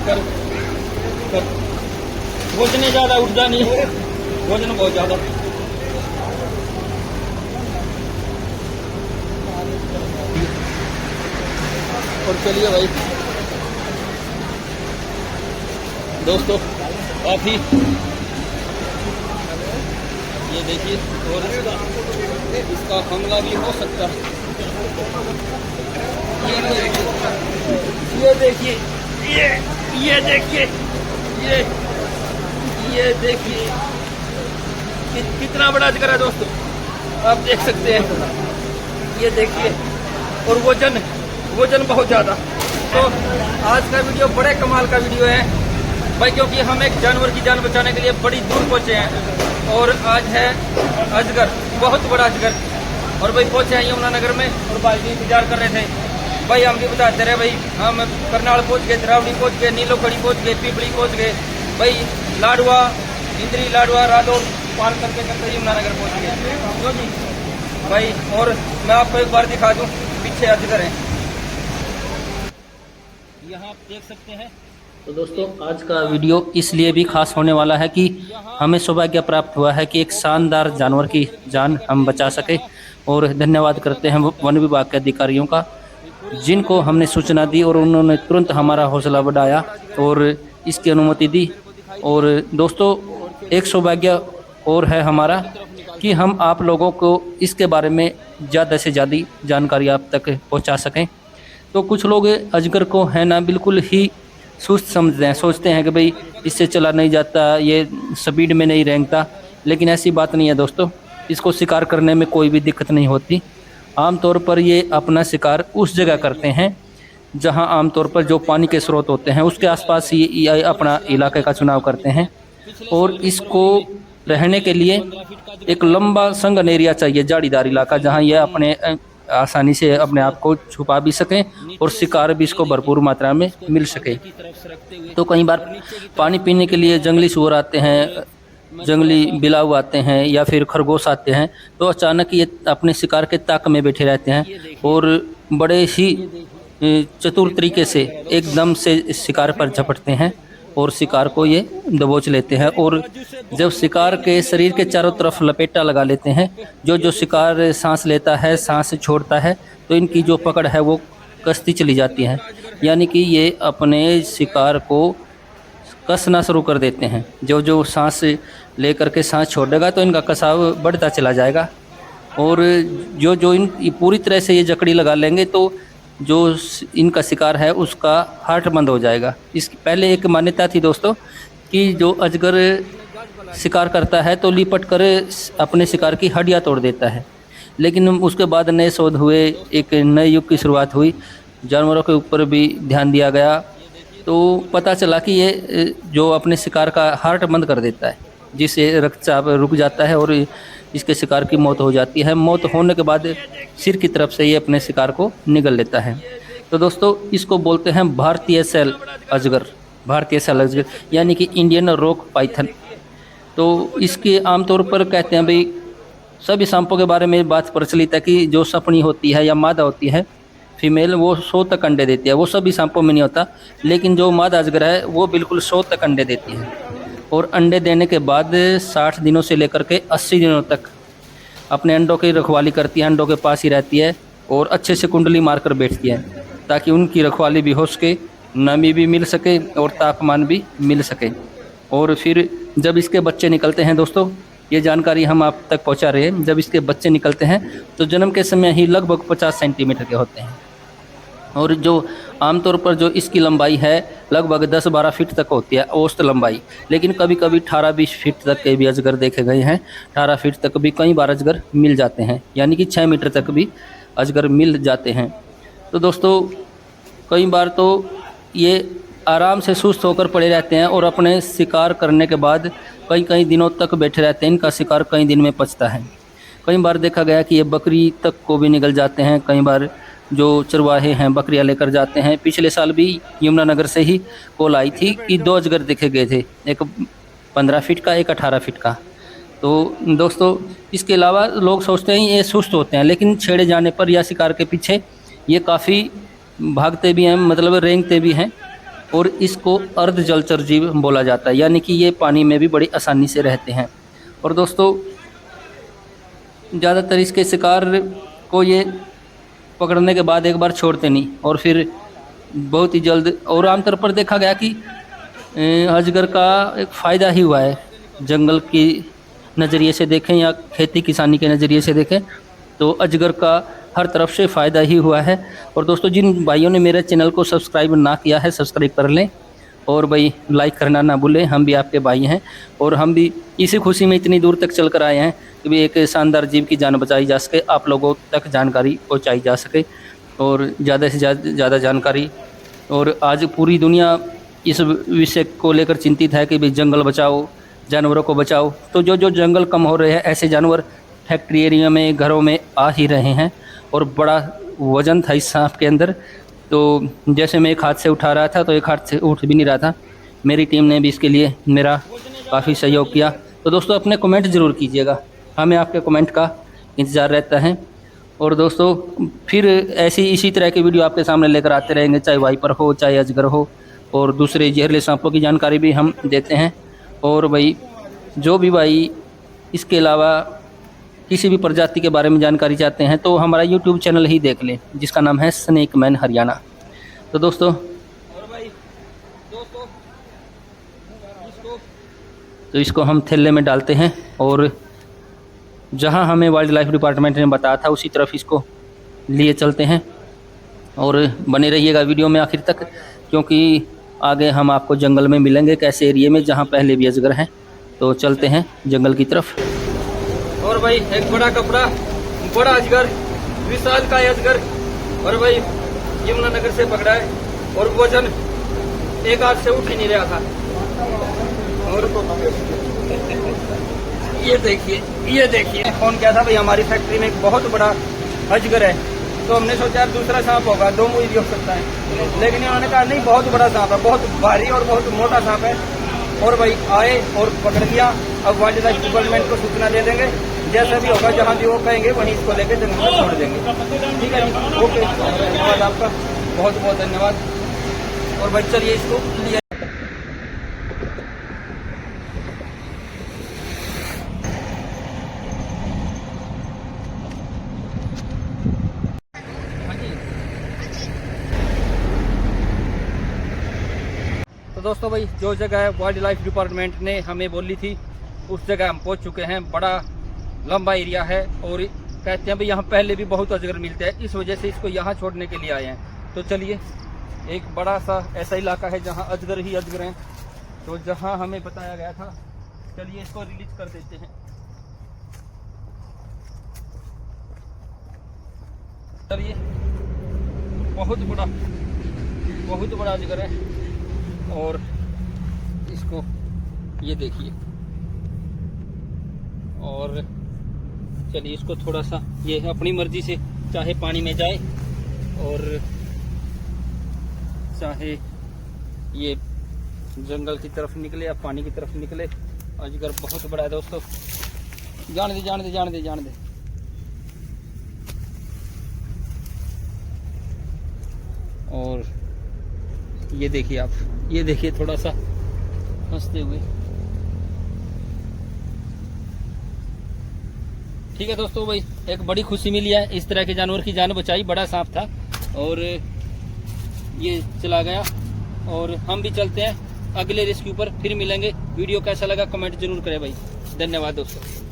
कर कर वजन ज़्यादा उठ जानी है, वजन बहुत ज़्यादा। और चलिए भाई दोस्तों, काफ़ी ये देखिए, और इसका हमला भी हो सकता है। ये देखिए, ये देखिए, ये देखिए कितना बड़ा अजगर है दोस्तों, आप देख सकते हैं। ये देखिए, और वजन बहुत ज़्यादा। तो आज का वीडियो बड़े कमाल का वीडियो है भाई, क्योंकि हम एक जानवर की जान बचाने के लिए बड़ी दूर पहुंचे हैं। और आज है अजगर, बहुत बड़ा अजगर। और भाई पहुंचे हैं यमुनानगर में, और भाई भी इंतजार कर रहे थे। भाई हम भी बताते रहे भाई, हम करनाल पहुंच गए, धरावड़ी पहुंच गए, नीलोखड़ी पहुंच गए, पीपड़ी पहुंच गए, भाई लाडवा, इंद्री, लाडवा, रादौर पार करके यमुनानगर पहुंच गए। क्यों जी भाई, और मैं आपको एक बार दिखा दूं, पीछे अजगर है, यहाँ आप देख सकते हैं। तो दोस्तों, आज का वीडियो इसलिए भी खास होने वाला है कि हमें सौभाग्य प्राप्त हुआ है कि एक शानदार जानवर की जान हम बचा सके। और धन्यवाद करते हैं वन विभाग के अधिकारियों का, जिनको हमने सूचना दी और उन्होंने तुरंत हमारा हौसला बढ़ाया और इसकी अनुमति दी। और दोस्तों, एक सौभाग्य और है हमारा कि हम आप लोगों को इसके बारे में ज़्यादा से ज़्यादा जानकारी आप तक पहुंचा सकें। तो कुछ लोग अजगर को है ना बिल्कुल ही सुस्त समझते हैं, सोचते हैं कि भाई इससे चला नहीं जाता, ये स्पीड में नहीं रेंगता। लेकिन ऐसी बात नहीं है दोस्तों, इसको शिकार करने में कोई भी दिक्कत नहीं होती। आमतौर पर ये अपना शिकार उस जगह करते हैं जहां आमतौर पर जो पानी के स्रोत होते हैं उसके आसपास ये अपना इलाके का चुनाव करते हैं। और इसको रहने के लिए एक लंबा संघन एरिया चाहिए, जाड़ीदार इलाका, जहां यह अपने आसानी से अपने आप को छुपा भी सकें और शिकार भी इसको भरपूर मात्रा में मिल सके। तो कई बार पानी पीने के लिए जंगली सूअर आते हैं, जंगली बिलाव आते हैं या फिर खरगोश आते हैं, तो अचानक ये अपने शिकार के ताक में बैठे रहते हैं और बड़े ही चतुर तरीके से एकदम से शिकार पर झपटते हैं और शिकार को ये दबोच लेते हैं। और जब शिकार के शरीर के चारों तरफ लपेटा लगा लेते हैं, जो शिकार सांस लेता है, सांस छोड़ता है, तो इनकी जो पकड़ है वो कसती चली जाती है। यानी कि ये अपने शिकार को कसना शुरू कर देते हैं। जो सांस लेकर के सांस छोड़ेगा तो इनका कसाव बढ़ता चला जाएगा। और जो इन पूरी तरह से ये जकड़ी लगा लेंगे तो जो इनका शिकार है उसका हार्ट बंद हो जाएगा। इसकी पहले एक मान्यता थी दोस्तों कि जो अजगर शिकार करता है तो लिपट कर अपने शिकार की हड्डियां तोड़ देता है। लेकिन उसके बाद नए शोध हुए, एक नए युग की शुरुआत हुई, जानवरों के ऊपर भी ध्यान दिया गया, तो पता चला कि ये जो अपने शिकार का हार्ट बंद कर देता है, जिससे रक्तचाप रुक जाता है और इसके शिकार की मौत हो जाती है। मौत होने के बाद सिर की तरफ से ये अपने शिकार को निगल लेता है। तो दोस्तों, इसको बोलते हैं भारतीय सेल अजगर, भारतीय सेल अजगर यानी कि इंडियन रॉक पाइथन। तो इसके आमतौर पर कहते हैं भाई, सभी सांपों के बारे में बात प्रचलित है कि जो सपनी होती है या मादा होती है फीमेल, वो 100 तक अंडे देती है। वो सभी सांपों में नहीं होता, लेकिन जो मादा अजगर है वो बिल्कुल 100 तक अंडे देती है। और अंडे देने के बाद 60 दिनों से लेकर के 80 दिनों तक अपने अंडों की रखवाली करती है, अंडों के पास ही रहती है और अच्छे से कुंडली मारकर बैठती है, ताकि उनकी रखवाली भी हो सके, नमी भी मिल सके और तापमान भी मिल सके। और फिर जब इसके बच्चे निकलते हैं दोस्तों, ये जानकारी हम आप तक पहुंचा रहे हैं, जब इसके बच्चे निकलते हैं तो जन्म के समय ही लगभग 50 सेंटीमीटर के होते हैं। और जो आमतौर पर जो इसकी लंबाई है लगभग 10-12 फीट तक होती है औसत लंबाई। लेकिन कभी कभी 18-20 फीट तक के भी अजगर देखे गए हैं। 18 फीट तक भी कई बार अजगर मिल जाते हैं, यानी कि 6 मीटर तक भी अजगर मिल जाते हैं। तो दोस्तों, कई बार तो ये आराम से सुस्त होकर पड़े रहते हैं और अपने शिकार करने के बाद कई दिनों तक बैठे रहते हैं। इनका शिकार कई दिन में पचता है। कई बार देखा गया कि ये बकरी तक को भी निगल जाते हैं। कई बार जो चरवाहे हैं बकरियां लेकर जाते हैं। पिछले साल भी यमुनानगर से ही कॉल आई थी कि 2 अजगर देखे गए थे, एक 15 फीट का, एक 18 फीट का। तो दोस्तों, इसके अलावा लोग सोचते हैं ये सुस्त होते हैं, लेकिन छेड़े जाने पर या शिकार के पीछे ये काफ़ी भागते भी हैं, मतलब रेंगते भी हैं और इसको अर्ध जलचर जीव बोला जाता है, यानी कि ये पानी में भी बड़ी आसानी से रहते हैं। और दोस्तों ज़्यादातर इसके शिकार को ये पकड़ने के बाद एक बार छोड़ते नहीं और फिर बहुत ही जल्द, और आमतौर पर देखा गया कि अजगर का एक फ़ायदा ही हुआ है। जंगल की नज़रिए से देखें या खेती किसानी के नज़रिए से देखें तो अजगर का हर तरफ से फ़ायदा ही हुआ है। और दोस्तों जिन भाइयों ने मेरे चैनल को सब्सक्राइब ना किया है सब्सक्राइब कर लें और भाई लाइक करना ना भूलें। हम भी आपके भाई हैं और हम भी इसी खुशी में इतनी दूर तक चल कर आए हैं कि भी एक शानदार जीव की जान बचाई जा सके, आप लोगों तक जानकारी पहुंचाई जा सके और ज़्यादा से ज़्यादा जानकारी। और आज पूरी दुनिया इस विषय को लेकर चिंतित है कि भाई जंगल बचाओ, जानवरों को बचाओ। तो जो जंगल कम हो रहे हैं ऐसे जानवर फैक्ट्री एरिया में घरों में आ ही रहे हैं। और बड़ा वज़न था इस सांप के अंदर, तो जैसे मैं एक हाथ से उठा रहा था तो एक हाथ से उठ भी नहीं रहा था। मेरी टीम ने भी इसके लिए मेरा काफ़ी सहयोग किया। तो दोस्तों अपने कमेंट ज़रूर कीजिएगा, हमें आपके कमेंट का इंतज़ार रहता है। और दोस्तों फिर इसी तरह की वीडियो आपके सामने लेकर आते रहेंगे, चाहे वाइपर हो चाहे अजगर हो, और दूसरे जहरीले सांपों की जानकारी भी हम देते हैं। और भाई जो भी भाई इसके अलावा किसी भी प्रजाति के बारे में जानकारी चाहते हैं तो हमारा YouTube चैनल ही देख लें जिसका नाम है स्नेक मैन हरियाणा। तो दोस्तों इसको हम थैले में डालते हैं और जहां हमें वाइल्ड लाइफ डिपार्टमेंट ने बताया था उसी तरफ इसको लिए चलते हैं। और बने रहिएगा वीडियो में आखिर तक, क्योंकि आगे हम आपको जंगल में मिलेंगे एक ऐसे एरिया में जहां पहले भी अजगर हैं। तो चलते हैं जंगल की तरफ। और भाई एक बड़ा कपड़ा, बड़ा अजगर, विशाल का अजगर, और भाई यमुनानगर से पकड़ा है और वजन एक हाथ से उठ ही नहीं रहा था। और ये देखिए फोन किया था भाई हमारी फैक्ट्री में एक बहुत बड़ा अजगर है, तो हमने सोचा यार दूसरा सांप होगा, 2 मुई भी हो सकता है, लेकिन इन्होंने कहा नहीं बहुत बड़ा सांप है, बहुत भारी और बहुत मोटा सांप है। और भाई आए और पकड़ लिया। अब वाइल्ड लाइफ डिपार्टमेंट को सूचना दे देंगे, जैसा भी होगा जहाँ भी वो कहेंगे वहीं इसको लेकर जंगल में छोड़ देंगे। ठीक है जी, ओके, धन्यवाद आपका, बहुत बहुत धन्यवाद। और भाई चलिए इसको लिया। तो दोस्तों भाई जो जगह वाइल्ड लाइफ डिपार्टमेंट ने हमें बोली थी उस जगह हम पहुंच चुके हैं। बड़ा लंबा एरिया है और कहते हैं भाई यहाँ पहले भी बहुत अजगर मिलते हैं, इस वजह से इसको यहाँ छोड़ने के लिए आए हैं। तो चलिए, एक बड़ा सा ऐसा इलाका है जहाँ अजगर ही अजगर हैं, तो जहाँ हमें बताया गया था, चलिए इसको रिलीज कर देते हैं। चलिए, बहुत बड़ा अजगर है और इसको ये देखिए। और चलिए इसको थोड़ा सा, ये अपनी मर्जी से चाहे पानी में जाए और चाहे ये जंगल की तरफ निकले या पानी की तरफ निकले। अजगर बहुत बड़ा है दोस्तों, जान दे। और ये देखिए आप, ये देखिए थोड़ा सा हंसते हुए। ठीक है दोस्तों भाई, एक बड़ी खुशी मिली है, इस तरह के जानवर की जान बचाई। बड़ा सांप था और ये चला गया। और हम भी चलते हैं अगले रेस्क्यू पर, फिर मिलेंगे। वीडियो कैसा लगा कमेंट जरूर करें भाई। धन्यवाद दोस्तों।